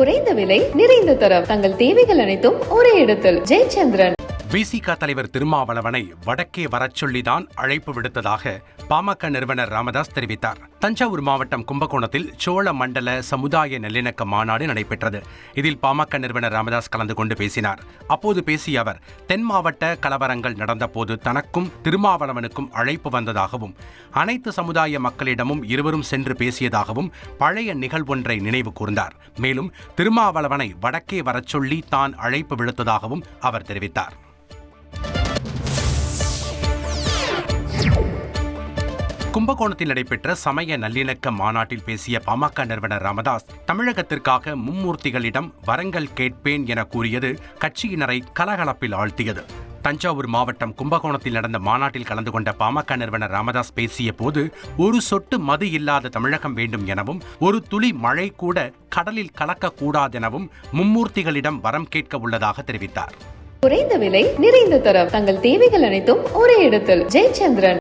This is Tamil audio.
குறைந்த விலை நிறைந்த தரம் தங்கள் தேவைகள் அனைத்தும் ஒரே இடத்தில். ஜெயச்சந்திரன். விசிக தலைவர் திருமாவளவனை வடக்கே வரச் சொல்லிதான் அழைப்பு விடுத்ததாக பாமக நிறுவனர் ராமதாஸ் தெரிவித்தார். தஞ்சாவூர் மாவட்டம் கும்பகோணத்தில் சோழ மண்டல சமுதாய நல்லிணக்க மாநாடு நடைபெற்றது. இதில் பாமக நிறுவனர் ராமதாஸ் கலந்து கொண்டு பேசினார். அப்போது பேசிய அவர், தென் மாவட்ட கலவரங்கள் நடந்தபோது தனக்கும் திருமாவளவனுக்கும் அழைப்பு வந்ததாகவும் அனைத்து சமுதாய மக்களிடமும் இருவரும் சென்று பேசியதாகவும் பழைய நிகழ்வொன்றை நினைவு கூர்ந்தார். மேலும் திருமாவளவனை வடக்கே வரச் சொல்லி தான் அழைப்பு விடுத்ததாகவும் அவர் தெரிவித்தார். கும்பகோணத்தில் நடைபெற்ற சமய நல்லிணக்க மாநாட்டில் பேசிய பாமக நிறுவனர் ராமதாஸ், தமிழகத்திற்காக மும்மூர்த்திகளிடம் வரங்கள் கேட்பேன் என கூறியது கட்சியினரை கலகலப்பில் ஆழ்த்தியது. தஞ்சாவூர் மாவட்டம் கும்பகோணத்தில் நடந்த மாநாட்டில் கலந்து கொண்ட பாமக நிறுவனர் ராமதாஸ் பேசிய போது, ஒரு சொட்டு மது இல்லாத தமிழகம் வேண்டும் எனவும் ஒரு துளி மழை கூட கடலில் கலக்கக்கூடாதெனவும் மும்மூர்த்திகளிடம் வரம் கேட்க உள்ளதாக தெரிவித்தார். குறைந்த விலை நிறைந்த தரம் தங்கள் தேவைகள் அனைத்தும் ஒரே இடத்தில். ஜெயச்சந்திரன்.